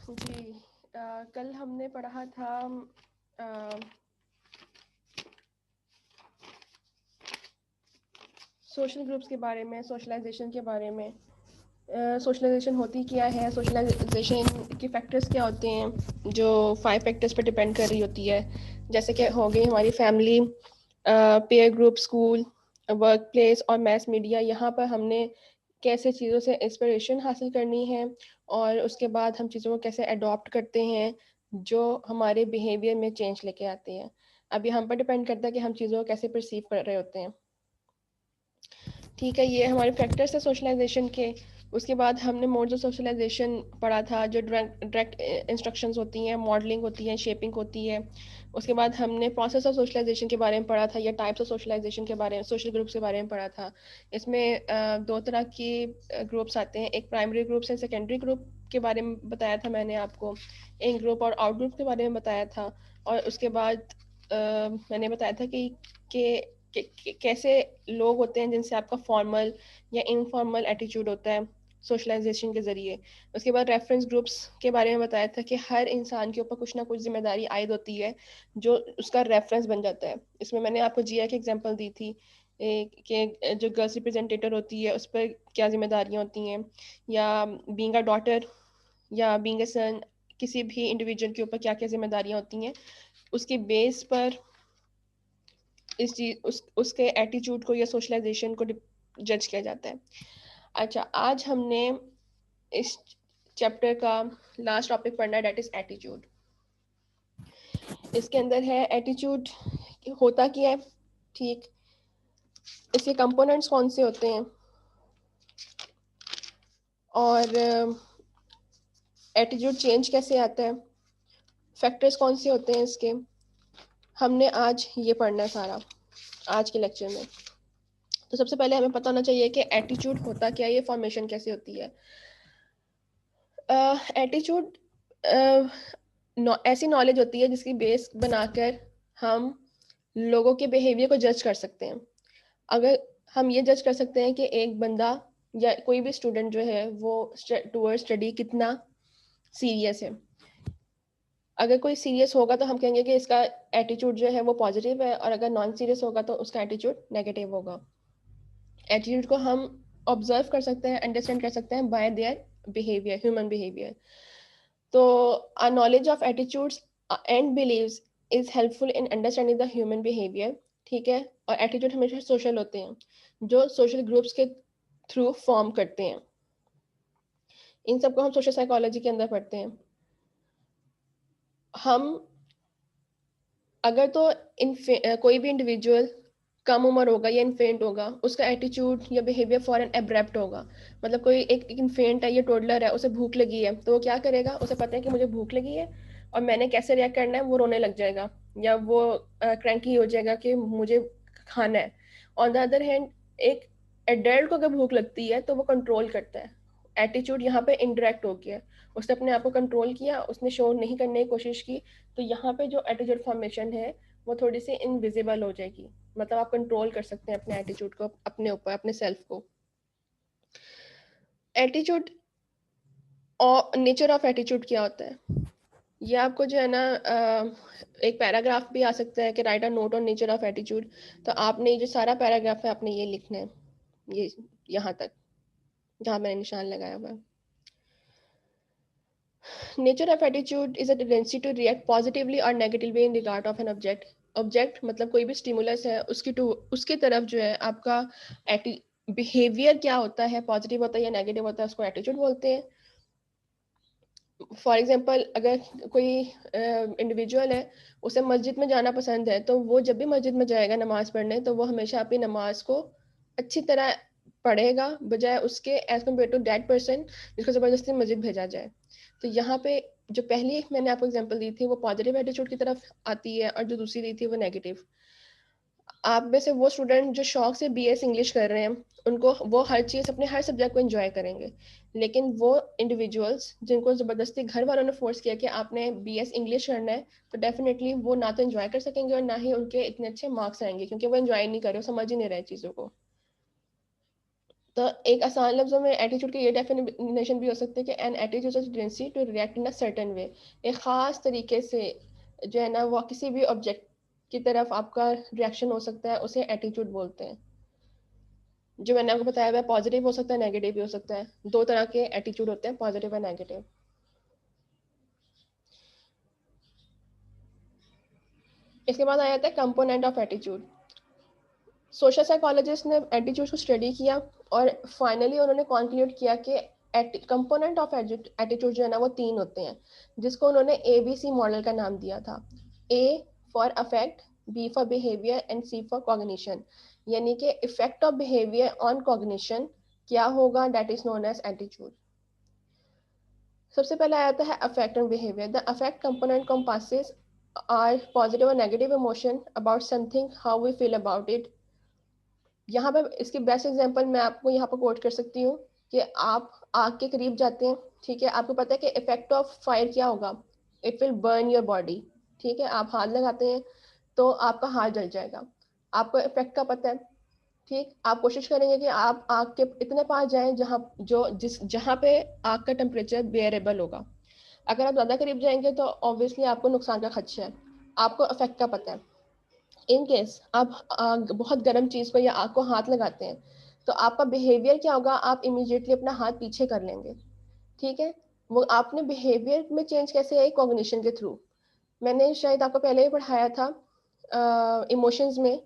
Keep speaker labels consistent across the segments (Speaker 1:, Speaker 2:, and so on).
Speaker 1: जी कल हमने पढ़ा था सोशल ग्रुप्स के बारे में, सोशलाइजेशन के बारे में। सोशलाइजेशन होती क्या है, सोशलाइजेशन के फैक्टर्स क्या होते हैं, जो 5 फैक्टर्स पर डिपेंड कर रही होती है। जैसे कि हो गई हमारी family, pair group, school, work place और मैस मीडिया। यहाँ पर हमने कैसे चीज़ों से इंस्पिरेशन हासिल करनी है और उसके बाद हम चीज़ों को कैसे अडॉप्ट करते हैं जो हमारे बिहेवियर में चेंज लेके आती है। अभी हम पर डिपेंड करता है कि हम चीज़ों को कैसे परसीव कर रहे होते हैं। ठीक है, ये हमारे फैक्टर्स है सोशलाइजेशन के। उसके बाद हमने मोड्स ऑफ सोशलाइजेशन पढ़ा था, जो डायरेक्ट इंस्ट्रक्शंस होती हैं, मॉडलिंग होती है, शेपिंग होती है। उसके बाद हमने प्रोसेस ऑफ सोशलाइजेशन के बारे में पढ़ा था, या टाइप्स ऑफ सोशलाइजेशन के बारे में, सोशल ग्रुप्स के बारे में पढ़ा था। इसमें दो तरह के ग्रुप्स आते हैं, एक प्राइमरी ग्रुप्स है, सेकेंडरी ग्रुप के बारे में बताया था मैंने आपको। इन ग्रुप और आउट ग्रुप के बारे में बताया था। और उसके बाद मैंने बताया था कि कैसे लोग होते हैं जिनसे आपका फॉर्मल या इनफॉर्मल एटीट्यूड होता है सोशलाइजेशन के ज़रिए। उसके बाद रेफरेंस ग्रुप्स के बारे में बताया था कि हर इंसान के ऊपर कुछ ना कुछ जिम्मेदारी आयद होती है जो उसका रेफरेंस बन जाता है। इसमें मैंने आपको जिया की एग्जांपल दी थी कि जो गर्ल्स रिप्रेजेंटेटिव होती है उस पर क्या जिम्मेदारियाँ होती हैं, या बीइंग अ डॉटर या बीइंग अ सन, किसी भी इंडिविजुअल के ऊपर क्या क्या जिम्मेदारियाँ होती हैं, उसके बेस पर इस चीज उसके एटीट्यूड को या सोशलाइजेशन को जज किया जाता है। अच्छा, आज हमने इस चैप्टर का लास्ट टॉपिक पढ़ना है, डेट इज एटीट्यूड। इसके अंदर है एटीट्यूड होता क्या है, ठीक, इसके कंपोनेंट्स कौन से होते हैं, और एटीट्यूड चेंज कैसे आता है, फैक्टर्स कौन से होते हैं इसके। हमने आज ये पढ़ना है सारा आज के लेक्चर में। तो सबसे पहले हमें पता होना चाहिए कि एटीट्यूड होता क्या है, ये फॉर्मेशन कैसे होती है। एटीट्यूड ऐसी नॉलेज होती है जिसकी बेस बनाकर हम लोगों के बिहेवियर को जज कर सकते हैं। अगर हम ये जज कर सकते हैं कि एक बंदा या कोई भी स्टूडेंट जो है वो टूवर्ड स्टडी कितना सीरियस है। अगर कोई सीरियस होगा तो हम कहेंगे कि इसका एटीट्यूड जो है वो पॉजिटिव है, और अगर नॉन सीरियस होगा तो उसका एटीट्यूड नेगेटिव होगा। एटीट्यूड को हम ऑब्जर्व कर सकते हैं, अंडरस्टैंड कर सकते हैं bye their behaviour, human behaviour. तो our knowledge of attitudes and beliefs is helpful in understanding the human behavior। ठीक है, और एटीट्यूड हमेशा सोशल होते हैं जो सोशल ग्रुप्स के थ्रू फॉर्म करते हैं। इन सबको हम सोशल साइकोलॉजी के अंदर पढ़ते हैं। हम अगर तो कोई भी इंडिविजुअल कम उम्र होगा या इन्फेंट होगा, उसका एटीट्यूड या बिहेवियर फॉरन एब्रप्ट होगा। मतलब कोई एक इन्फेंट है या टोडलर है, उसे भूख लगी है, तो वो क्या करेगा, उसे पता है कि मुझे भूख लगी है और मैंने कैसे रिएक्ट करना है, वो रोने लग जाएगा या वो क्रैंकी हो जाएगा कि मुझे खाना है। ऑन द अदर हैंड, एक एडल्ट को अगर भूख लगती है तो वो कंट्रोल करता है। एटीट्यूड यहाँ पे इनडायरेक्ट हो गया, उसने अपने आप को कंट्रोल किया, उसने शो नहीं करने की कोशिश की। तो यहाँ पे जो एटीट्यूड फॉर्मेशन है वो थोड़ी सी इनविजिबल हो जाएगी। मतलब आप कंट्रोल कर सकते हैं अपने एटीट्यूड को, अपने ऊपर, अपने सेल्फ को। एटीट्यूड और नेचर ऑफ एटीट्यूड क्या होता है, ये आपको जो है ना एक पैराग्राफ भी आ सकता है कि right a note on nature of attitude. तो आपने ये जो सारा पैराग्राफ है आपने ये लिखना है, ये यहाँ तक जहाँ मैंने निशान लगाया हुआ है। Nature of attitude is a tendency to react positively और negatively in regard of an object. Object मतलब कोई भी स्टिमुलस है, उसकी तरफ जो है आपका बिहेवियर क्या होता है, पॉजिटिव होता है या नेगेटिव होता है, उसको एटीट्यूड बोलते हैं। फॉर एग्जाम्पल, अगर कोई इंडिविजुअल है, उसे मस्जिद में जाना पसंद है, तो वो जब भी मस्जिद में जाएगा नमाज पढ़ने, तो वो हमेशा अपनी नमाज को अच्छी तरह पढ़ेगा, बजाय उसके as compare to that person जिसको ज़बरदस्ती मस्जिद भेजा जाए। तो यहाँ पे जो पहली मैंने आपको एग्जांपल दी थी वो पॉजिटिव एटीट्यूड की तरफ आती है, और जो दूसरी दी थी वो नेगेटिव। आप में से वो स्टूडेंट जो शौक से बीएस इंग्लिश कर रहे हैं, उनको वो हर चीज़, अपने हर सब्जेक्ट को एंजॉय करेंगे। लेकिन वो इंडिविजुअल्स जिनको ज़बरदस्ती घर वालों ने फोर्स किया कि आपने बीएस इंग्लिश करना है, तो डेफिनेटली वो ना तो एंजॉय कर सकेंगे और ना ही उनके इतने अच्छे मार्क्स आएंगे, क्योंकि वो एंजॉय नहीं कर रहे, वो समझ ही नहीं रहे चीज़ों को। तो एक आसान लफ्जों में एटीट्यूड की ये डेफिनेशन भी हो सकती है कि an attitude is tendency to react in a certain way, एक खास तरीके से जो है ना वो किसी भी ऑब्जेक्ट की तरफ आपका रिएक्शन हो सकता है, उसे एटीट्यूड बोलते हैं। जो मैंने आपको बताया हुआ है पॉजिटिव हो सकता है, नेगेटिव भी हो सकता है। दो तरह के एटीट्यूड होते हैं, पॉजिटिव और नेगेटिव। इसके बाद आ जाता है component of attitude. Social psychologist ने एटीट्यूड को स्टडी किया और फाइनली उन्होंने कॉन्क्लूड किया कि कंपोनेंट ऑफ एटीट्यूड जो है ना वो 3 होते हैं, जिसको उन्होंने ABC मॉडल का नाम दिया था। A for affect, B for behaviour and C for cognition. यानी कि effect of behaviour on cognition क्या होगा, that is known as attitude. सबसे पहले आता है affect and behaviour. The affect component compasses are positive और negative emotion about something, how we feel about it. यहाँ पे इसकी बेस्ट एग्जांपल मैं आपको यहाँ पर कोट कर सकती हूँ कि आप आग के करीब जाते हैं, ठीक है, आपको पता है कि इफेक्ट ऑफ फायर क्या होगा, it will burn your body. ठीक है, आप हाथ लगाते हैं तो आपका हाथ जल जाएगा, आपको इफेक्ट का पता है। ठीक, आप कोशिश करेंगे कि आप आग के इतने पास जाएं जहाँ पे आग का टेम्परेचर बेयरेबल होगा। अगर आप ज़्यादा करीब जाएंगे तो ऑब्वियसली आपको नुकसान का खदशा है, आपको इफेक्ट का पता है। इन केस आप आग, बहुत गर्म चीज पर या आग को हाथ लगाते हैं तो आपका बिहेवियर क्या होगा, आप इमीडिएटली अपना हाथ पीछे कर लेंगे। ठीक है, वो आपने बिहेवियर में चेंज कैसे आई, कॉग्निशन के थ्रू। मैंने शायद आपको पहले ही पढ़ाया था इमोशंस में,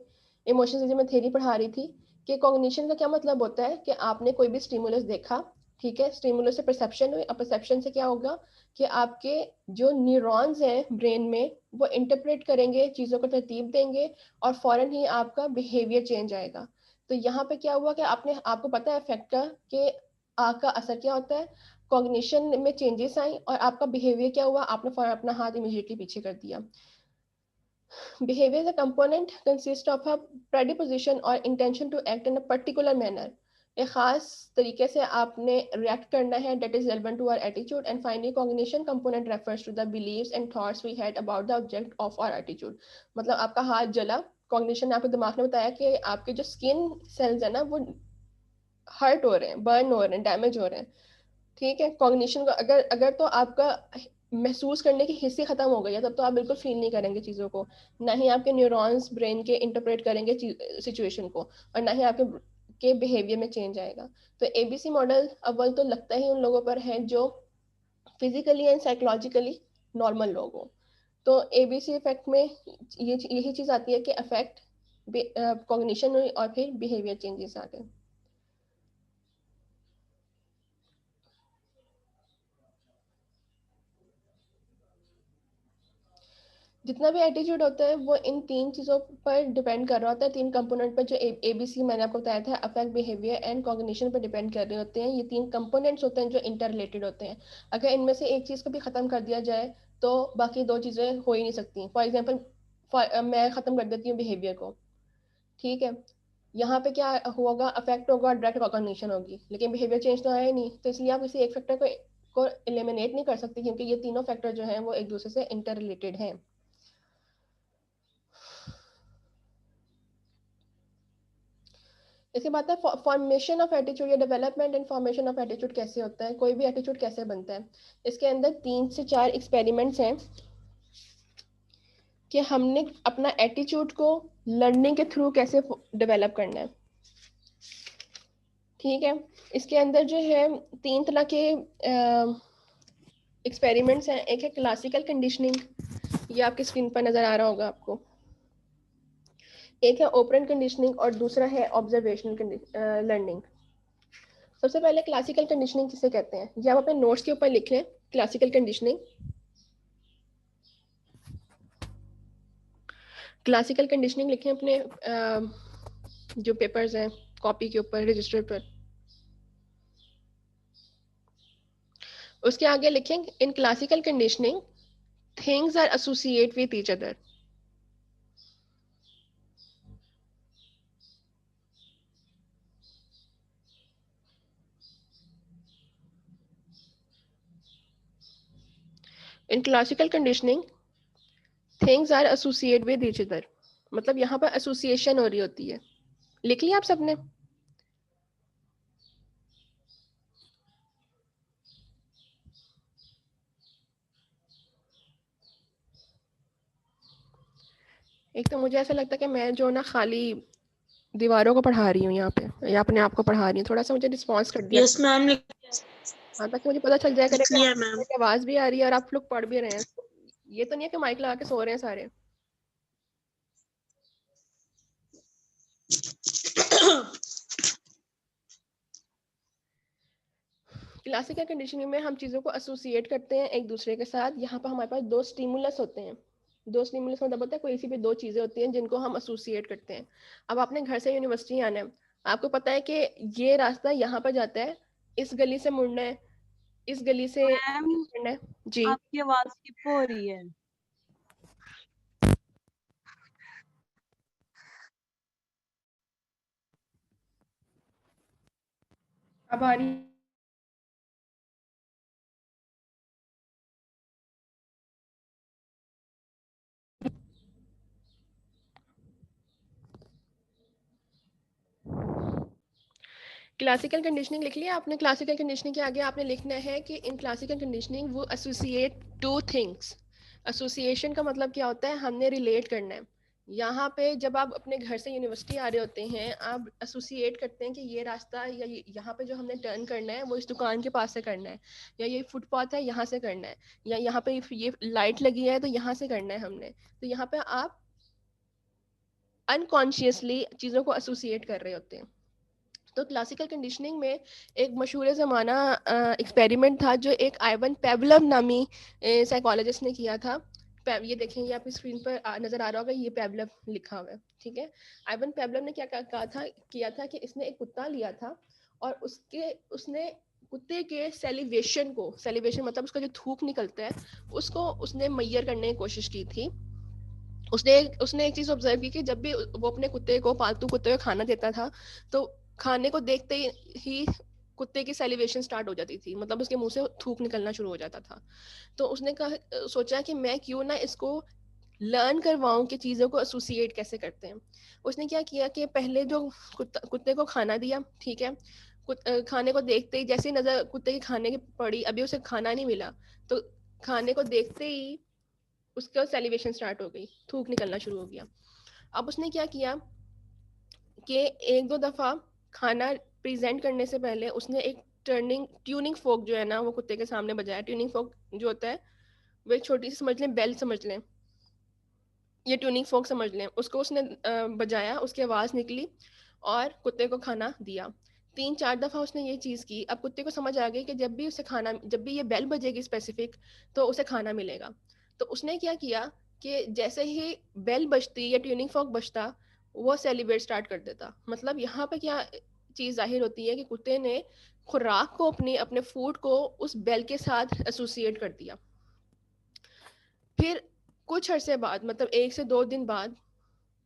Speaker 1: इमोशंस मैं थ्योरी पढ़ा रही थी कि कॉग्निशन का क्या मतलब होता है कि आपने कोई भी स्टिमुलस देखा, ठीक है, स्टिमुलस से परसेप्शन हुई, और परसेप्शन से क्या होगा कि आपके जो न्यूरॉन्स हैं ब्रेन में वो इंटरप्रेट करेंगे, चीज़ों को तरतीब देंगे और फौरन ही आपका बिहेवियर चेंज आएगा। तो यहाँ पे क्या हुआ कि आपने, आपको पता है इफेक्ट का कि आग का असर क्या होता है, कॉग्निशन में चेंजेस आई और आपका बिहेवियर क्या हुआ, आपने फौरन अपना हाथ इमीडिएटली पीछे कर दिया। Behavior as a component consists of a predisposition or intention to act in a particular manner. एक खास तरीके से आपने रिएक्ट करना है, that is relevant to our attitude. And finally cognition component refers to the beliefs and thoughts we had about the object of our attitude. मतलब आपका हाथ जला, कॉग्निशन ने आपके दिमाग ने बताया कि आपके जो स्किन सेल्स है ना वो हर्ट हो रहे हैं, बर्न हो रहे हैं, डैमेज हो रहे हैं। ठीक है, कॉग्निशन को अगर अगर तो आपका महसूस करने की हिस्से खत्म हो गई है तब तो आप बिल्कुल फील नहीं करेंगे चीज़ों को, ना ही आपके न्यूरॉन्स ब्रेन के इंटरप्रेट करेंगे सिचुएशन को, और ना ही आपके के बिहेवियर में चेंज आएगा। तो ABC मॉडल अव्वल तो लगता ही उन लोगों पर है जो फिजिकली एंड साइकोलॉजिकली नॉर्मल लोग हो। तो ABC इफेक्ट में यही चीज़ आती है कि अफेक्ट, कॉग्निशन और फिर बिहेवियर चेंजेस आ गए। जितना भी एटीट्यूड होता है वो इन 3 चीज़ों पर डिपेंड कर रहा होता है, 3 कंपोनेंट पर, जो ABC मैंने आपको बताया था, अफेक्ट, बिहेवियर एंड कॉग्निशन पर डिपेंड कर रहे होते हैं। ये 3 कंपोनेंट्स होते हैं जो इंटर रिलेटेड होते हैं। अगर इनमें से एक चीज़ को भी ख़त्म कर दिया जाए तो बाकी 2 चीज़ें हो ही नहीं सकती। फॉर एग्जाम्पल मैं ख़त्म कर देती हूँ बिहेवियर को, ठीक है, यहाँ पे क्या होगा, अफेक्ट होगा, डायरेक्ट कॉग्निशन होगी, लेकिन बिहेवियर चेंज तो आया ही नहीं। तो इसलिए आप किसी एक फैक्टर को एलिमिनेट नहीं कर सकते क्योंकि ये तीनों फैक्टर जो हैं वो एक दूसरे से इंटर रिलेटेड हैं। इसके बाद है फॉर्मेशन ऑफ एटीट्यूड या development and formation of attitude कैसे होता है, कोई भी एटीट्यूड कैसे बनता है। इसके अंदर 3 से 4 एक्सपेरिमेंट्स हैं कि हमने अपना एटीट्यूड को लर्निंग के थ्रू कैसे डेवलप करना है। ठीक है, इसके अंदर जो है 3 तरह के एक्सपेरिमेंट्स हैं। एक है क्लासिकल कंडीशनिंग, ये आपकी स्क्रीन पर नजर आ रहा होगा आपको। एक है ऑपरेंट कंडीशनिंग और दूसरा है ऑब्जर्वेशनल लर्निंग। सबसे पहले क्लासिकल कंडीशनिंग किसे कहते हैं, ये आप अपने नोट्स के ऊपर लिख लें। क्लासिकल कंडीशनिंग, क्लासिकल कंडीशनिंग लिखें अपने जो पेपर्स हैं कॉपी के ऊपर, रजिस्टर पर। उसके आगे लिखें, in classical conditioning things are associate with each other. In classical conditioning things are associate with each other, मतलब यहाँ पर एसोसिएशन हो रही होती है। लिख लिया आप सबने? एक तो मुझे ऐसा लगता है कि मैं जो ना खाली दीवारों को पढ़ा रही हूँ यहाँ पे, या अपने आप को पढ़ा रही हूँ, थोड़ा सा मुझे रिस्पॉन्स कर दिया।
Speaker 2: यस मैम,
Speaker 1: हाँ, ताकि मुझे पता चल जाए
Speaker 2: लिख
Speaker 1: करेगा
Speaker 2: लिया मैम।
Speaker 1: कि आवाज़ भी आ रही है और आप लोग पढ़ भी रहे हैं। ये तो नहीं है कि माइक लगा के सो रहे हैं सारे। क्लासिकल कंडीशनिंग में हम चीज़ों को एसोसिएट करते हैं एक दूसरे के साथ। यहाँ पर हमारे पास दो स्टिमुलस होते हैं। दो स्टिमुलस मतलब होता है कोई सी भी दो चीज़ें होती हैं जिनको हम एसोसिएट करते हैं। अब आपने घर से यूनिवर्सिटी आना है, आपको पता है कि ये रास्ता यहाँ पर जाता है, इस गली से मुड़ना है, इस गली से
Speaker 3: मैम
Speaker 1: मुड़ना है। जी,
Speaker 3: आपकी आवाज स्किप हो रही है।
Speaker 1: अब आ रही। क्लासिकल कंडीशनिंग लिख लिया आपने। क्लासिकल कंडीशनिंग के आगे आपने लिखना है कि इन क्लासिकल कंडीशनिंग वो एसोसिएट टू थिंग्स। एसोसिएशन का मतलब क्या होता है, हमने रिलेट करना है। यहाँ पे जब आप अपने घर से यूनिवर्सिटी आ रहे होते हैं, आप एसोसिएट करते हैं कि ये रास्ता या यहाँ पे जो हमने टर्न करना है वो इस दुकान के पास से करना है, या ये फुटपाथ है यहाँ से करना है, या यहाँ पे ये लाइट लगी है तो यहाँ से करना है हमने। तो यहाँ पे आप अनकॉन्शियसली चीज़ों को एसोसिएट कर रहे होते हैं। तो क्लासिकल कंडीशनिंग में एक मशहूर ज़माना एक्सपेरिमेंट था जो एक आइवन पेवलव नामी साइकोलॉजिस्ट ने किया था। ये देखें, ये आपकी स्क्रीन पर नज़र आ रहा होगा, ये पेवलव लिखा हुआ है, ठीक है। आइवन पेवलव ने क्या कहा था, किया था कि इसने एक कुत्ता लिया था और उसने कुत्ते के सेलिवेशन मतलब उसका जो थूक निकलता है उसको उसने मैयर करने की कोशिश की थी। उसने एक चीज ऑब्जर्व की कि जब भी वो अपने कुत्ते को, पालतू कुत्ते को खाना देता था, तो खाने को देखते ही कुत्ते की सेलिब्रेशन स्टार्ट हो जाती थी, मतलब उसके मुंह से थूक निकलना शुरू हो जाता था। तो उसने सोचा कि मैं क्यों ना इसको लर्न करवाऊं कि चीज़ों को एसोसिएट कैसे करते हैं। उसने क्या किया कि पहले जो कुत्ते को खाना दिया, ठीक है। खाने को देखते ही जैसे ही नजर कुत्ते की खाने की पड़ी, अभी उसे खाना नहीं मिला, तो खाने को देखते ही उसका सेलिब्रेशन स्टार्ट हो गई, थूक निकलना शुरू हो गया। अब उसने क्या किया कि एक दो दफ़ा खाना प्रेजेंट करने से पहले उसने एक ट्यूनिंग फोक जो है ना वो कुत्ते के सामने बजाया। ट्यूनिंग फोक जो होता है वो एक छोटी सी समझ लें, बेल समझ लें, ये ट्यूनिंग फोक समझ लें, उसको उसने बजाया, उसकी आवाज़ निकली और कुत्ते को खाना दिया। 3-4 दफ़ा उसने ये चीज़ की। अब कुत्ते को समझ आ गई कि जब भी ये बेल बजेगी स्पेसिफिक, तो उसे खाना मिलेगा। तो उसने क्या किया कि जैसे ही बेल बजती या ट्यूनिंग फॉक बजता, वो सेलिब्रेट स्टार्ट कर देता। मतलब यहाँ पे क्या चीज़ जाहिर होती है कि कुत्ते ने खुराक को, अपने फूड को उस बेल के साथ एसोसिएट कर दिया। फिर कुछ अरसे बाद, मतलब 1 से 2 दिन बाद,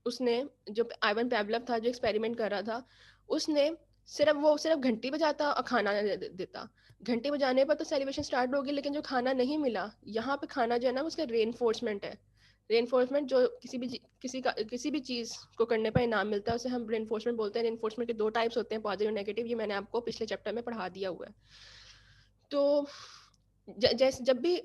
Speaker 1: उसने, जो आइवन पेवलव था जो एक्सपेरिमेंट कर रहा था, उसने सिर्फ घंटी बजाता और खाना देता। घंटी बजाने पर तो सेलिब्रेशन स्टार्ट होगी, लेकिन जो खाना नहीं मिला, यहाँ पे खाना जो है ना उसका रेनफोर्समेंट है। रेनफोर्समेंट जो किसी भी चीज़ को करने पर इनाम मिलता है उसे हम रेनफोर्समेंट बोलते हैं। रेनफोर्समेंट के 2 टाइप्स होते हैं, पॉजिटिव और नेगेटिव। ये मैंने आपको पिछले चैप्टर में पढ़ा दिया हुआ है। तो जैसे जब भी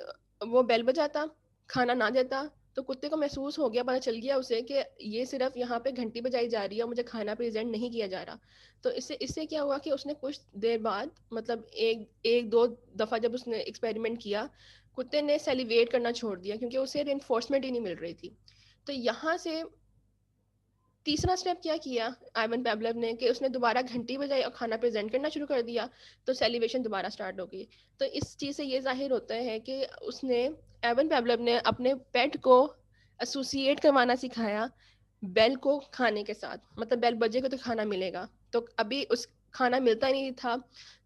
Speaker 1: वो बेल बजाता, खाना ना देता, तो कुत्ते को महसूस हो गया, पता चल गया उसे कि ये सिर्फ यहाँ पे घंटी बजाई जा रही है और मुझे खाना प्रेजेंट नहीं किया जा रहा। तो इससे इससे क्या हुआ कि उसने कुछ देर बाद, मतलब एक एक दो दफ़ा जब उसने एक्सपेरिमेंट किया, कुत्ते ने सेलिब्रेट करना छोड़ दिया क्योंकि उसे रेनफोर्समेंट ही नहीं मिल रही थी। तो यहाँ से तीसरा स्टेप क्या किया आइवन पेवलव ने कि उसने दोबारा घंटी बजाई और खाना प्रेजेंट करना शुरू कर दिया, तो सेलिब्रेशन दोबारा स्टार्ट हो गई। तो इस चीज़ से ये जाहिर होता है कि उसने, आइवन पेवलव ने अपने पेट को एसोसिएट करवाना सिखाया बेल को खाने के साथ। मतलब बेल बजेगा तो खाना मिलेगा, तो अभी उस खाना मिलता नहीं था,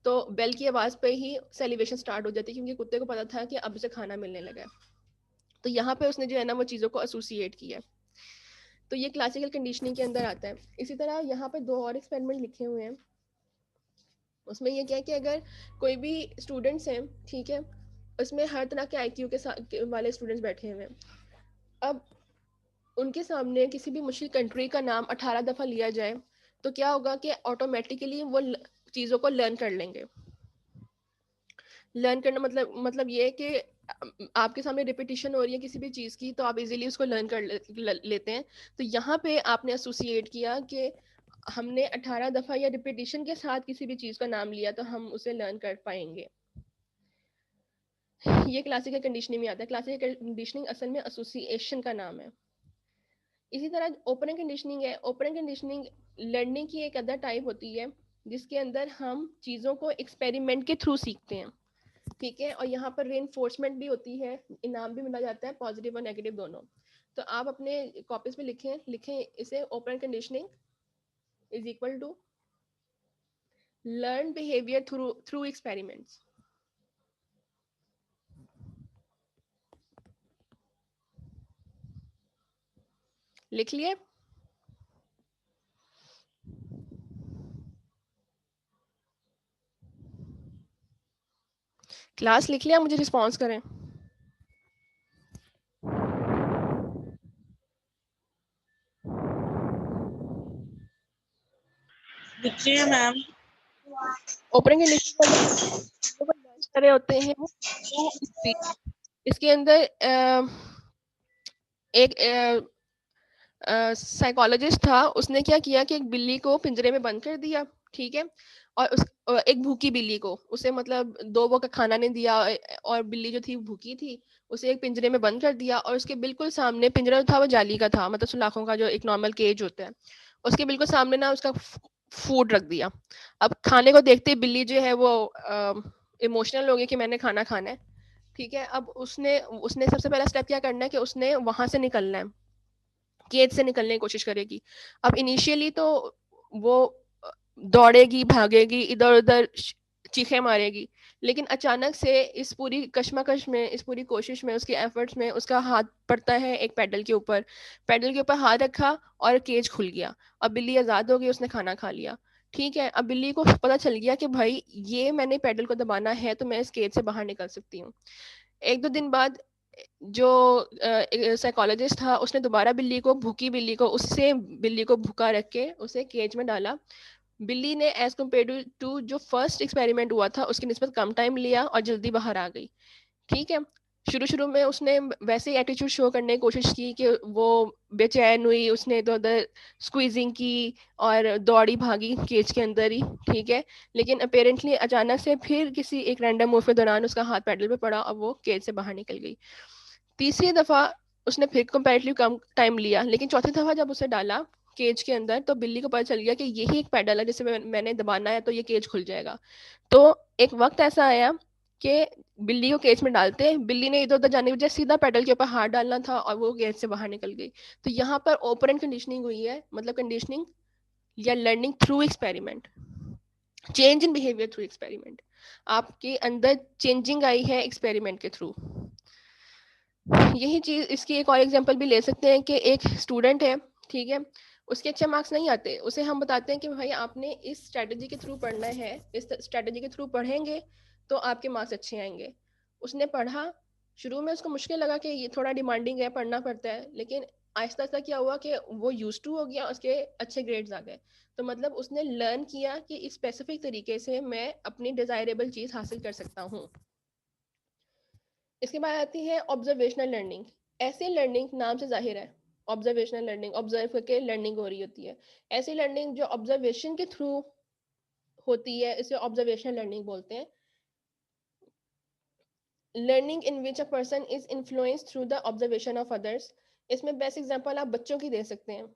Speaker 1: तो बेल की आवाज़ पे ही सेलिब्रेशन स्टार्ट हो जाती, क्योंकि कुत्ते को पता था कि अब उसे खाना मिलने लगा है। तो यहाँ पे उसने जो है ना वो चीज़ों को एसोसिएट किया है। तो ये क्लासिकल कंडीशनिंग के अंदर आता है। इसी तरह यहाँ पे 2 और एक्सपेरिमेंट लिखे हुए हैं। उसमें ये क्या है कि अगर कोई भी स्टूडेंट्स हैं, ठीक है, उसमें हर तरह के आईक्यू वाले स्टूडेंट्स बैठे हुए हैं। अब उनके सामने किसी भी मुश्किल कंट्री का नाम 18 दफ़ा लिया जाए, तो क्या होगा कि ऑटोमेटिकली वो चीज़ों को लर्न कर लेंगे। लर्न करना मतलब ये है कि आपके सामने रिपीटिशन हो रही है किसी भी चीज़ की तो आप इजीली उसको लर्न कर लेते हैं। तो यहाँ पे आपने एसोसिएट किया कि हमने 18 दफ़ा या रिपीटिशन के साथ किसी भी चीज़ का नाम लिया तो हम उसे लर्न कर पाएंगे। ये क्लासिकल कंडीशनिंग में आता है। क्लासिकल कंडीशनिंग असल में एसोसिएशन का नाम है। इसी तरह ओपन कंडीशनिंग है। ओपन कंडीशनिंग लर्निंग की एक अदर टाइप होती है जिसके अंदर हम चीज़ों को एक्सपेरिमेंट के थ्रू सीखते हैं, ठीक है। और यहाँ पर रेनफोर्समेंट भी होती है, इनाम भी मिला जाता है, पॉजिटिव और नेगेटिव दोनों। तो आप अपने कॉपीज में लिखें इसे, open conditioning is equal to learn behaviour through experiments. लिख लिए? क्लास लिख लिया? मुझे रिस्पॉन्स करें।
Speaker 3: लिखिए मैम।
Speaker 1: ओपन कंडीशनिंग कर रहे होते हैं वो इसके अंदर एक साइकोलॉजिस्ट था, उसने क्या किया कि एक बिल्ली को पिंजरे में बंद कर दिया, ठीक है। और एक भूखी बिल्ली को, उसे मतलब 2 वक्त का खाना नहीं दिया, और बिल्ली जो थी भूखी थी, उसे एक पिंजरे में बंद कर दिया और उसके बिल्कुल सामने, पिंजरा जो था वो जाली का था, मतलब सुलाखों का जो एक नॉर्मल केज होता है, उसके बिल्कुल सामने ना उसका फूड रख दिया। अब खाने को देखते ही बिल्ली जो है वो इमोशनल हो गई कि मैंने खाना खाना है, ठीक है। अब उसने उसने सबसे पहला स्टेप क्या करना है कि उसने वहां से निकलना है, केज से निकलने की कोशिश करेगी। अब इनिशियली तो वो दौड़ेगी, भागेगी, इधर उधर चीखे मारेगी, लेकिन अचानक से इस पूरी कश्मकश में, इस पूरी कोशिश में, उसके एफर्ट्स में उसका हाथ पड़ता है एक पेडल के ऊपर। पेडल के ऊपर हाथ रखा और केज खुल गया। अब बिल्ली आज़ाद हो गई, उसने खाना खा लिया, ठीक है। अब बिल्ली को पता चल गया कि भाई ये मैंने पेडल को दबाना है तो मैं इस केज से बाहर निकल सकती हूँ। 1-2 दिन बाद जो साइकोलॉजिस्ट था उसने दोबारा बिल्ली को, भूखी बिल्ली को, उससे बिल्ली को भूखा रख के उसे केज में डाला। बिल्ली ने एज कम्पेयर टू जो फर्स्ट एक्सपेरिमेंट हुआ था उसकी निस्बत कम टाइम लिया और जल्दी बाहर आ गई, ठीक है। शुरू शुरू में उसने वैसे ही एटीट्यूड शो करने की कोशिश की कि वो बेचैन हुई, उसने इधर उधर स्क्वीजिंग की और दौड़ी भागी केज के अंदर ही, ठीक है। लेकिन अपेरेंटली अचानक से फिर किसी एक रैंडम मूव के दौरान उसका हाथ पैडल पे पड़ा और वो केज से बाहर निकल गई। तीसरी दफा उसने फिर कंपैरेटिवली कम टाइम लिया, लेकिन चौथी दफा जब उसे डाला केज के अंदर तो बिल्ली को पता चल गया कि यही एक पैडल है जिसे मैंने दबाना है तो ये केज खुल जाएगा। तो एक वक्त ऐसा आया कि बिल्ली को केज में डालते, बिल्ली ने इधर उधर जाने की बजाय सीधा पैडल के ऊपर हाथ डालना था और वो केज से बाहर निकल गई। तो यहाँ पर ओपरेंट कंडीशनिंग हुई है, मतलब कंडीशनिंग या learning through experiment, change in behaviour through experiment. आपके अंदर चेंजिंग आई है एक्सपेरिमेंट के थ्रू। यही चीज, इसकी एक और एग्जांपल भी ले सकते हैं कि एक स्टूडेंट है, ठीक है, उसके अच्छे मार्क्स नहीं आते, उसे हम बताते हैं कि भाई आपने इस स्ट्रेटजी के थ्रू पढ़ना है, इस स्ट्रेटजी के थ्रू पढ़ेंगे तो आपके मार्क्स अच्छे आएंगे। उसने पढ़ा, शुरू में उसको मुश्किल लगा कि ये थोड़ा डिमांडिंग है, पढ़ना पड़ता है, लेकिन आहिस्ता आहिस्ता क्या हुआ कि वो यूज टू हो गया, उसके अच्छे ग्रेड्स आ गए। तो मतलब उसने लर्न किया कि इस स्पेसिफिक तरीके से मैं अपनी डिजायरेबल चीज हासिल कर सकता हूँ। इसके बाद आती है ऑब्जर्वेशनल लर्निंग। ऐसी लर्निंग नाम से जाहिर है, ऑब्जर्वेशनल लर्निंग, ऑब्जर्व करके लर्निंग हो रही होती है। ऐसी लर्निंग जो ऑब्जर्वेशन के थ्रू होती है इसे ऑब्जर्वेशनल लर्निंग बोलते हैं। Learning in which a person is influenced through the observation of others. इसमें बेस्ट एग्जांपल आप बच्चों की दे सकते हैं।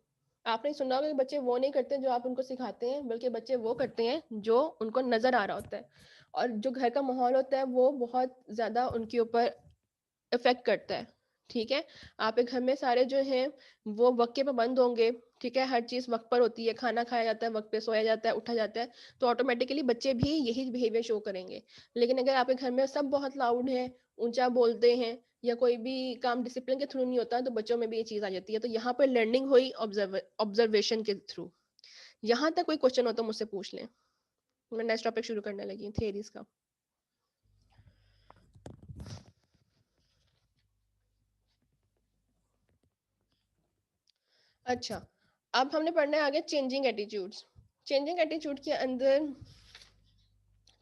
Speaker 1: आपने सुना होगा कि बच्चे वो नहीं करते जो आप उनको सिखाते हैं, बल्कि बच्चे वो करते हैं जो उनको नजर आ रहा होता है, और जो घर का माहौल होता है वो बहुत ज्यादा उनके ऊपर इफेक्ट करता है, ठीक है। आपके घर में सारे जो हैं वो वक्त के पाबंद होंगे, ठीक है, हर चीज वक्त पर होती है, खाना खाया जाता है वक्त पे, सोया जाता है, उठा जाता है, तो ऑटोमेटिकली बच्चे भी यही बिहेवियर शो करेंगे। लेकिन अगर आपके घर में सब बहुत लाउड है, ऊंचा बोलते हैं, या कोई भी काम डिसिप्लिन के थ्रू नहीं होता, तो बच्चों में भी ये चीज आ जाती है। तो यहाँ पर लर्निंग हुई ऑब्जर्वेशन के थ्रू। यहाँ तक कोई क्वेश्चन हो तो मुझसे पूछ लें, मैं नेक्स्ट टॉपिक शुरू करने लगी थियरीज का। अच्छा, अब हमने पढ़ना है आगे चेंजिंग एटीट्यूड्स। चेंजिंग एटीट्यूड के अंदर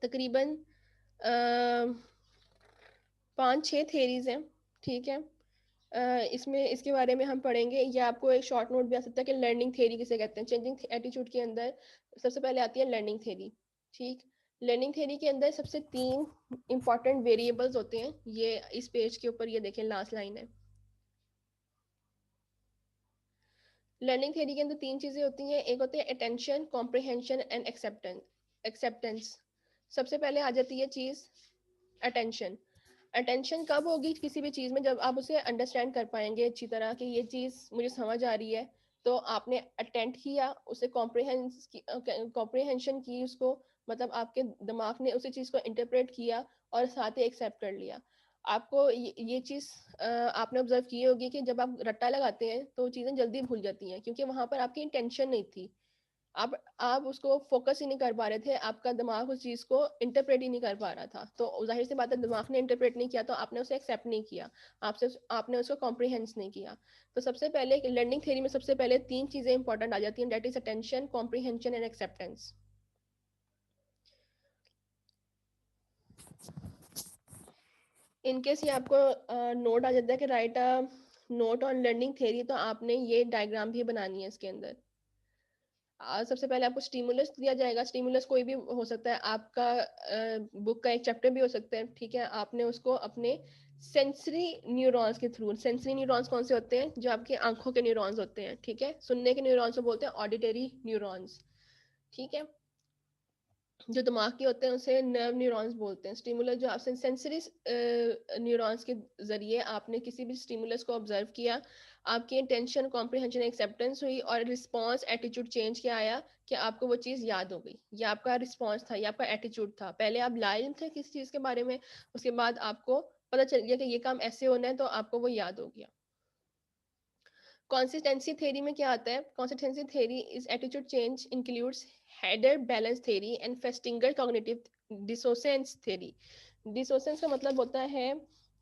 Speaker 1: तकरीबन 5-6 थेरीज हैं, ठीक है। इसमें इसके बारे में हम पढ़ेंगे, या आपको एक शॉर्ट नोट भी आ सकता है कि लर्निंग थेरी किसे कहते हैं। चेंजिंग एटीट्यूड के अंदर सबसे पहले आती है लर्निंग थेरी, ठीक। लर्निंग थेरी के अंदर सबसे 3 इंपॉर्टेंट वेरिएबल्स होते हैं, ये इस पेज के ऊपर ये देखें, लास्ट लाइन है। लर्निंग थ्योरी के अंदर 3 चीजें होती हैं, एक होती है अटेंशन, कॉम्प्रिहेंशन एंड एक्सेप्टेंस। सबसे पहले आ जाती है चीज अटेंशन। अटेंशन कब होगी किसी भी चीज में, जब आप उसे अंडरस्टैंड कर पाएंगे अच्छी तरह कि ये चीज मुझे समझ आ रही है, तो आपने अटेंड किया उसे, कॉम्प्रिहेंशन की उसको, मतलब आपके दिमाग ने उसी चीज को इंटरप्रेट किया और साथ ही एक्सेप्ट कर लिया। आपको ये चीज आपने ऑब्जर्व की होगी कि जब आप रट्टा लगाते हैं तो चीजें जल्दी भूल जाती हैं, क्योंकि वहां पर आपकी इंटेंशन नहीं थी। आप उसको फोकस ही नहीं कर पा रहे थे, आपका दिमाग उस चीज को इंटरप्रेट ही नहीं कर पा रहा था, तो जाहिर सी बात है दिमाग ने इंटरप्रेट नहीं किया तो आपने उसे एक्सेप्ट नहीं किया, आपने उसको कॉम्प्रिहेंस नहीं किया। तो सबसे पहले लर्निंग थ्योरी में सबसे पहले 3 चीजें इंपॉर्टेंट आ जाती हैं, that is attention, comprehension and acceptance. In case ये आपको नोट आ जाता है कि right note on learning theory, तो आपने ये डायग्राम भी बनानी है इसके अंदर। सबसे पहले आपको स्टिमुलस दिया जाएगा, स्टिमुलस कोई भी हो सकता है, आपका बुक का एक चैप्टर भी हो सकता है, ठीक है। आपने उसको अपने सेंसरी न्यूरॉन्स के थ्रू, सेंसरी न्यूरॉन्स कौन से होते हैं, जो आपकी आंखों के न्यूरॉन्स होते हैं, ठीक है। सुनने के न्यूरॉन्स को बोलते हैं ऑडिटरी न्यूरॉन्स, ठीक है। जो दिमाग के होते हैं उसे नर्व न्यूरॉन्स बोलते हैं। स्टिमुलस जो आपसे सेंसरी न्यूरॉन्स के जरिए आपने किसी भी स्टिमुलस को ऑब्जर्व किया, आपकी अटेंशन, कॉम्प्रिहेंशन, एक्सेप्टेंस हुई और रिस्पॉन्स एटीट्यूड चेंज क्या आया कि आपको वो चीज़ याद हो गई। ये आपका रिस्पॉन्स था, ये आपका एटीट्यूड था। पहले आप लाइल थे किसी चीज़ के बारे में, उसके बाद आपको पता चल गया कि ये काम ऐसे होना है, तो आपको वो याद हो गया। Consistency theory में क्या आता है? Consistency theory is attitude change includes Heider balance theory and Festinger cognitive dissonance theory. Dissonance का मतलब होता है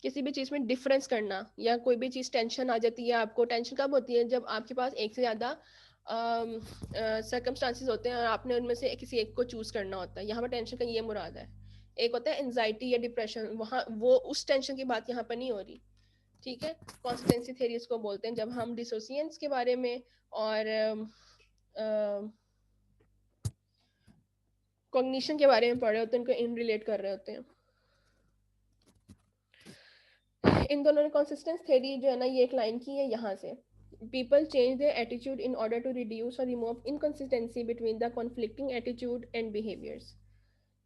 Speaker 1: किसी भी चीज में डिफरेंस करना, या कोई भी चीज टेंशन आ जाती है आपको। टेंशन कब होती है? जब आपके पास एक से ज्यादा सर्कमस्टांसिस होते हैं और आपने उनमें से किसी एक को चूज करना होता है। यहाँ पर टेंशन का ये मुराद है। एक होता है एंजाइटी या डिप्रेशन, वहाँ वो उस टेंशन की बात यहाँ पर नहीं हो रही, ठीक है। कॉन्सिस्टेंसी थ्योरी इसको बोलते हैं, जब हम डिसोसिएंस के बारे में और कॉग्निशन के बारे में पढ़ रहे होते हैं, इनको इन रिलेट कर रहे होते हैं। इन दोनों ने कॉन्सिस्टेंस थ्योरी जो है ना, ये एक लाइन की है यहाँ से। People change their attitude in order to reduce or remove inconsistency between the conflicting attitude and behaviors.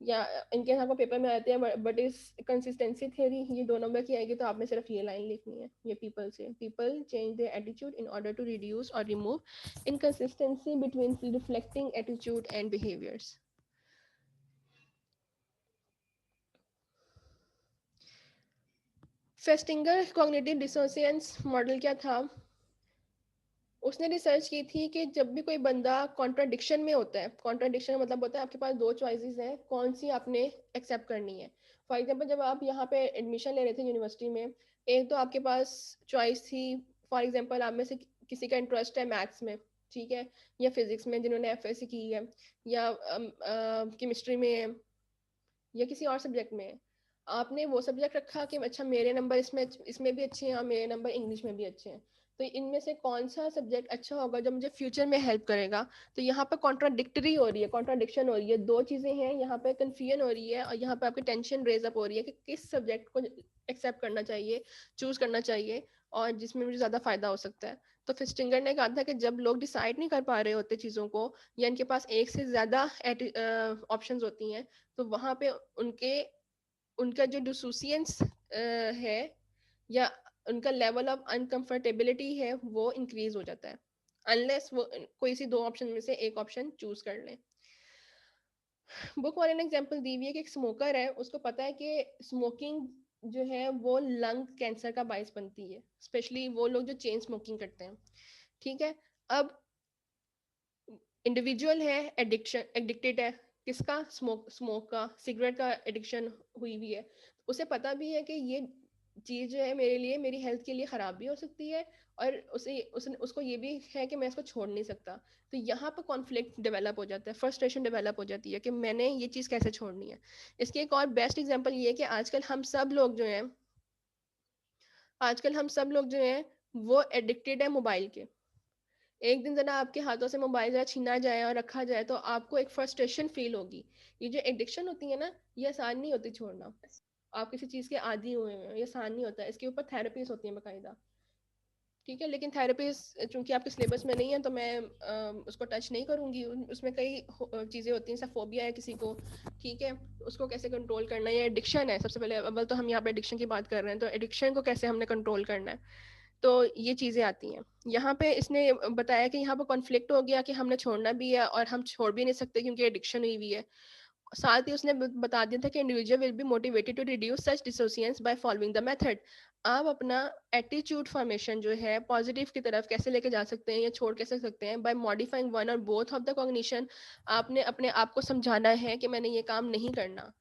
Speaker 1: या इनके यहाँ को पेपर में आते हैं, बट इस कंसिस्टेंसी थ्योरी ये 2 नंबर की आएगी, तो आपने सिर्फ ये लाइन लिखनी है। ये पीपल से, people change their attitude in order to reduce और remove inconsistency between reflecting attitude and behaviours. Festinger cognitive dissonance model क्या था? उसने रिसर्च की थी कि जब भी कोई बंदा कॉन्ट्राडिक्शन में होता है, कॉन्ट्राडिक्शन मतलब होता है आपके पास 2 चॉइसेस हैं, कौन सी आपने एक्सेप्ट करनी है। फॉर एग्जांपल जब आप यहाँ पे एडमिशन ले रहे थे यूनिवर्सिटी में, एक तो आपके पास चॉइस थी, फॉर एग्जांपल आप में से किसी का इंटरेस्ट है मैथ्स में, ठीक है, या फिजिक्स में जिन्होंने एफएससी की है, या केमिस्ट्री में है, या किसी और सब्जेक्ट में है। आपने वो सब्जेक्ट रखा कि अच्छा मेरे नंबर इसमें इसमें भी अच्छे हैं और मेरे नंबर इंग्लिश में भी अच्छे हैं, तो इनमें से कौन सा सब्जेक्ट अच्छा होगा जो मुझे फ्यूचर में हेल्प करेगा। तो यहाँ पर कॉन्ट्राडिक्टरी हो रही है, कॉन्ट्राडिक्शन हो रही है, 2 चीजें हैं यहाँ पे, कन्फ्यूजन हो रही है, और यहाँ पे आपकी टेंशन रेज अप हो रही है कि किस सब्जेक्ट को एक्सेप्ट करना चाहिए, चूज करना चाहिए, और जिसमें मुझे ज्यादा फायदा हो सकता है। तो फिस्टिंगर ने कहा था कि जब लोग डिसाइड नहीं कर पा रहे होते चीजों को, या इनके पास एक से ज्यादा ऑप्शंस होती हैं, तो वहां पे उनके उनका जो डिसोसिएंस है, या उनका लेवल ऑफ अनकंफर्टेबिलिटी है, वो इंक्रीज हो जाता है, अनलेस वो कोई सी 2 ऑप्शन में से एक ऑप्शन चूज कर लें। बुक वाले ने एग्जांपल दी हुई है कि एक स्मोकर है, उसको पता है कि स्मोकिंग जो है वो लंग कैंसर का बायस बनती है, स्पेशली वो लोग जो चेन स्मोकिंग करते हैं, ठीक है। अब इंडिविजुअल है, एडिक्टेड है, किसका? स्मोक का, सिगरेट का एडिक्शन हुई हुई है। उसे पता भी है कि ये चीज जो है मेरे लिए, मेरी हेल्थ के लिए खराब भी हो सकती है, और उसको ये भी है कि मैं इसको छोड़ नहीं सकता। तो यहाँ पर कॉन्फ्लिक्ट डेवलप हो जाता है, फ्रस्ट्रेशन डेवलप हो जाती है कि मैंने ये चीज़ कैसे छोड़नी है। इसकी एक और बेस्ट एग्जांपल ये है कि आजकल हम सब लोग जो हैं आजकल हम सब लोग जो हैं वो एडिक्टेड है मोबाइल के। एक दिन ज़रा आपके हाथों से मोबाइल ज़रा छीना जाए और रखा जाए तो आपको एक फ्रस्ट्रेशन फ़ील होगी। ये जो एडिक्शन होती है ना, ये आसान नहीं होती छोड़ना। आप किसी चीज़ के आदी हुए हैं, ये आसान नहीं होता। इसके ऊपर थेरेपीज़ होती हैं बाकायदा। ठीक है, लेकिन थेरेपीज़ चूँकि आपके सिलेबस में नहीं है तो मैं उसको टच नहीं करूँगी। उसमें कई चीज़ें होती हैं, जैसे फ़ोबिया है किसी को, ठीक है? उसको कैसे कंट्रोल करना है, या एडिक्शन है, सबसे पहले अव्वल तो हम यहाँ पे एडिक्शन की बात कर रहे हैं, तो एडिक्शन को कैसे हमने कंट्रोल करना है। तो ये चीज़ें आती हैं। यहाँ पे इसने बताया कि यहाँ पे कॉन्फ्लिक्ट हो गया कि हमने छोड़ना भी है और हम छोड़ भी नहीं सकते क्योंकि एडिक्शन हुई हुई है। साथ ही उसने बता दिया था कि individual will be motivated to reduce such dissonance by following the method. आप अपना एटीट्यूड फॉर्मेशन जो है पॉजिटिव की तरफ कैसे लेके जा सकते हैं या छोड़ कैसे सकते हैं, बाय मॉडिफाइंग वन और बोथ ऑफ द कॉग्निशन। आपने अपने आप को समझाना है कि मैंने ये काम नहीं करना।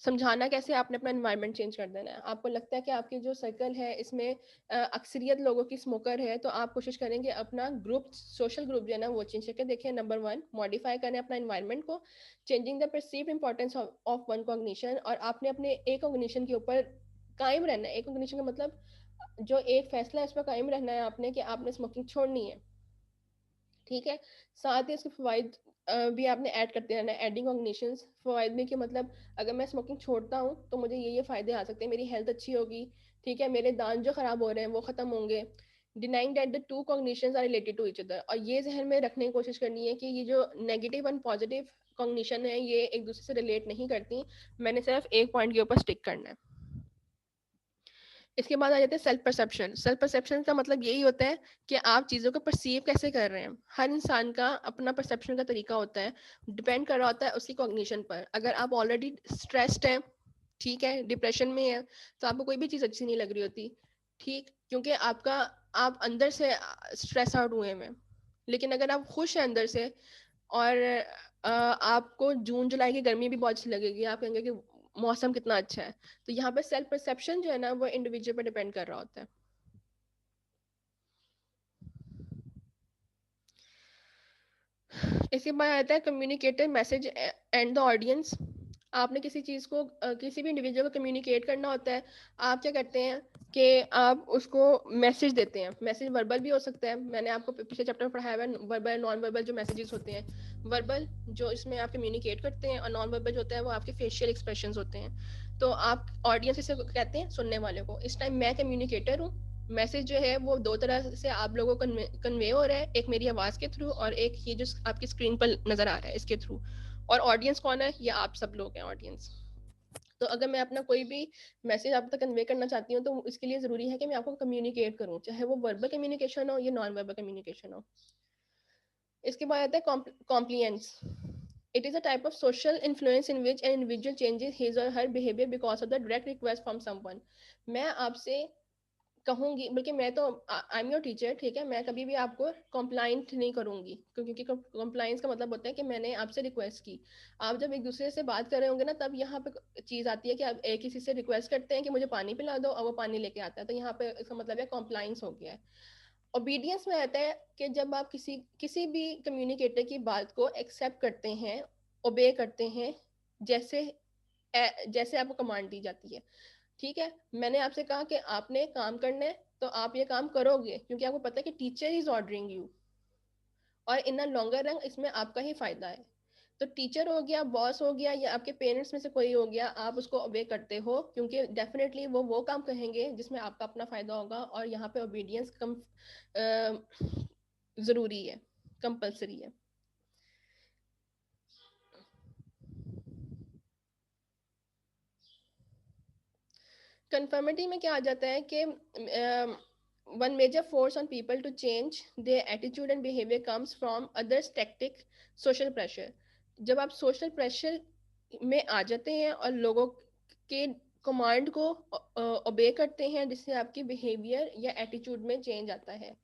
Speaker 1: समझाना कैसे, आपने अपना एनवायरनमेंट चेंज कर देना है। आपको लगता है कि आपकी जो सर्कल है इसमें अक्सरियत लोगों की स्मोकर है, तो आप कोशिश करेंगे अपना ग्रुप, सोशल ग्रुप जो है ना वो चेंज करके देखिए। नंबर वन, मॉडिफाई करें अपना एनवायरनमेंट को, changing the perceived importance of one cognition. और आपने अपने एक कॉग्निशन के ऊपर कायम रहना है। एक कॉग्निशन का मतलब जो एक फैसला है उस पर कायम रहना है आपने, कि आपने स्मोकिंग छोड़नी है। ठीक है, साथ ही इसके फवाइद भी आपने ऐड करते रहना है, एडिंग कॉग्निशंस। फवाइद में कि मतलब अगर मैं स्मोकिंग छोड़ता हूँ तो मुझे ये फ़ायदे आ सकते हैं, मेरी हेल्थ अच्छी होगी, ठीक है, मेरे दांत जो ख़राब हो रहे हैं वो ख़त्म होंगे। Denying that the two cognitions are related to each other. और ये जहन में रखने की कोशिश करनी है कि ये जो नेगेटिव एंड पॉजिटिव कॉग्निशन है ये एक दूसरे से रिलेट नहीं करती। मैंने सिर्फ एक पॉइंट के ऊपर स्टिक करना है। इसके बाद आ जाते हैं सेल्फ परसेप्शन। सेल्फ परसेप्शन का मतलब यही होता है कि आप चीज़ों को परसीव कैसे कर रहे हैं। हर इंसान का अपना परसेप्शन का तरीका होता है, डिपेंड कर रहा होता है उसकी कॉग्निशन पर। अगर आप ऑलरेडी स्ट्रेस्ड हैं, ठीक है, डिप्रेशन में है, तो आपको कोई भी चीज़ अच्छी नहीं लग रही होती, ठीक, क्योंकि आपका आप अंदर से स्ट्रेस आउट हुए हैं। लेकिन अगर आप खुश हैं अंदर से और आपको जून जुलाई की गर्मी भी बहुत अच्छी लगेगी, आप कहेंगे कि मौसम कितना अच्छा है। तो यहाँ पे सेल्फ परसेप्शन जो है ना वो इंडिविजुअल पर डिपेंड कर रहा होता है। इसके बाद आता है communicated message and the audience. आपने किसी चीज़ को किसी भी इंडिविजुअल को कम्युनिकेट करना होता है। आप क्या करते हैं कि आप उसको मैसेज देते हैं। मैसेज वर्बल भी हो सकता है, मैंने आपको पिछले चैप्टर में पढ़ाया हुआ है वर्बल नॉन वर्बल जो मैसेजेस होते हैं। वर्बल जो इसमें आप कम्युनिकेट करते हैं, और नॉन वर्बल जो होता है वो आपके फेशियल एक्सप्रेशंस होते हैं। तो आप ऑडियंस इसे कहते हैं सुनने वाले को। इस टाइम मैं कम्युनिकेटर हूँ। मैसेज जो है वो दो तरह से आप लोगों को कन्वे हो रहा है, एक मेरी आवाज़ के थ्रू और एक ये जो आपकी स्क्रीन पर नज़र आ रहा है इसके थ्रू। और ऑडियंस कौन है? ये आप सब लोग हैं ऑडियंस। तो अगर मैं अपना कोई भी मैसेज आप तक कन्वे करना चाहती हूँ तो इसके लिए ज़रूरी है कि मैं आपको कम्युनिकेट करूँ, चाहे वो वर्बल कम्युनिकेशन हो या नॉन वर्बल कम्युनिकेशन हो। इसके बाद आता है compliance. It is a type of social influence in which an individual changes his or her behavior because of the direct request from someone. मैं आपसे कहूँगी, बल्कि मैं तो आई एम योर टीचर, ठीक है, मैं कभी भी आपको कंप्लाइंट नहीं करूँगी, क्योंकि कंप्लाइंस का मतलब होता है कि मैंने आपसे रिक्वेस्ट की। आप जब एक दूसरे से बात कर रहे होंगे ना तब यहाँ पे चीज़ आती है कि आप एक किसी से रिक्वेस्ट करते हैं कि मुझे पानी पिला दो और वो पानी लेके आता है, तो यहाँ पे इसका मतलब है कॉम्प्लाइंस हो गया है। ओबीडियंस में आता है कि जब आप किसी किसी भी कम्युनिकेटर की बात को एक्सेप्ट करते हैं, ओबे करते हैं, जैसे जैसे आपको कमांड दी जाती है। ठीक है, मैंने आपसे कहा कि आपने काम करना है तो आप ये काम करोगे क्योंकि आपको पता है कि टीचर इज ऑर्डरिंग यू, और इन द लॉन्गर रन इसमें आपका ही फायदा है। तो टीचर हो गया, बॉस हो गया, या आपके पेरेंट्स में से कोई हो गया, आप उसको ओबे करते हो क्योंकि डेफिनेटली वो काम कहेंगे जिसमें आपका अपना फायदा होगा। और यहाँ पे ओबीडियंस कम ज़रूरी है, कंपलसरी है। कंफर्मिटी में क्या आ जाता है कि one major force on people to change their attitude and behaviour comes from others tactic social pressure. जब आप सोशल प्रेशर में आ जाते हैं और लोगों के कमांड को ओबे करते हैं, जिससे आपकी बिहेवियर या एटीट्यूड में चेंज आता है।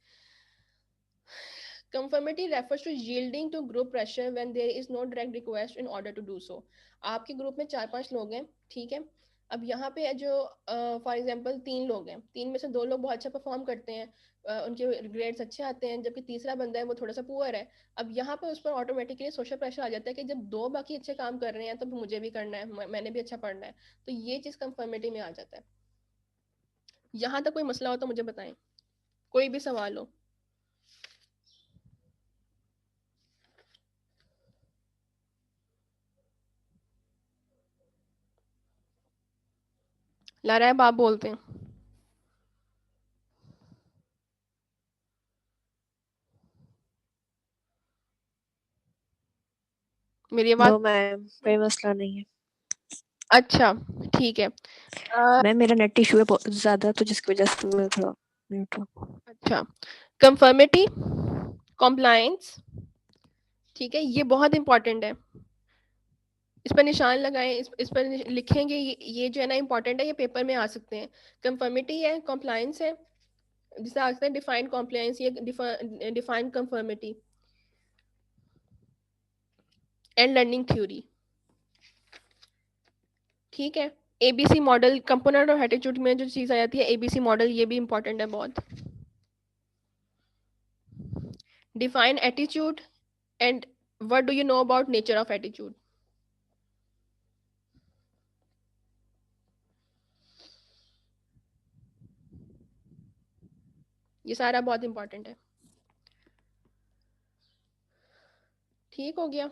Speaker 1: Conformity refers to yielding to group pressure when there is no direct request in order to do so. आपके ग्रुप में 4-5 लोग हैं, ठीक है, अब यहाँ पे जो फॉर एग्जांपल 3 लोग हैं, 3 में से 2 लोग बहुत अच्छा परफॉर्म करते हैं, उनके ग्रेड्स अच्छे आते हैं, जबकि तीसरा बंदा है वो थोड़ा सा पुअर है। अब यहाँ पे उस पर ऑटोमेटिकली सोशल प्रेशर आ जाता है कि जब 2 बाकी अच्छे काम कर रहे हैं तो मुझे भी करना है, मैंने भी अच्छा पढ़ना है। तो ये चीज़ कंफर्मिटी में आ जाता है। यहाँ तक कोई मसला हो तो मुझे बताएं, कोई भी सवाल हो। लारैब आप बोलते हैं। मेरी आवाज?
Speaker 2: नो मैम, कोई मसला नहीं है।
Speaker 1: अच्छा, ठीक है।
Speaker 2: मैम मेरा नेट इशू है बहुत ज्यादा, तो जिसकी वजह से मैं थोड़ा म्यूट हूँ।
Speaker 1: अच्छा, कंफर्मिटी, कॉम्प्लायंस, ठीक है, ये बहुत इंपॉर्टेंट है। इस पर निशान लगाएं, इस पर लिखेंगे, ये जो है ना इंपॉर्टेंट है, ये पेपर में आ सकते हैं। कंफर्मिटी है, कॉम्प्लायंस है, जिसे आ सकते हैं डिफाइंड कॉम्प्लायंस या defined conformity, and learning theory. ठीक है। एबीसी मॉडल, कंपोनेंट और एटीट्यूड में जो चीज़ आ जाती है एबीसी मॉडल, ये भी इंपॉर्टेंट है बहुत। Define attitude and what do you know about nature of attitude. ये सारा बहुत इंपॉर्टेंट है। ठीक हो गया।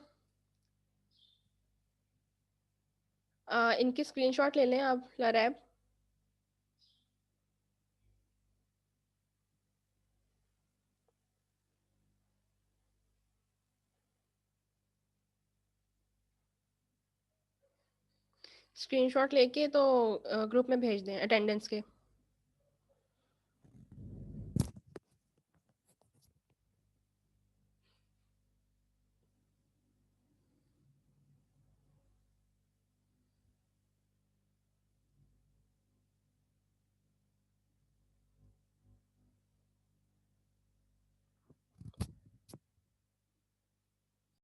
Speaker 1: इनकी स्क्रीनशॉट ले लें आप लरैब। स्क्रीनशॉट लेके तो ग्रुप में भेज दें अटेंडेंस के।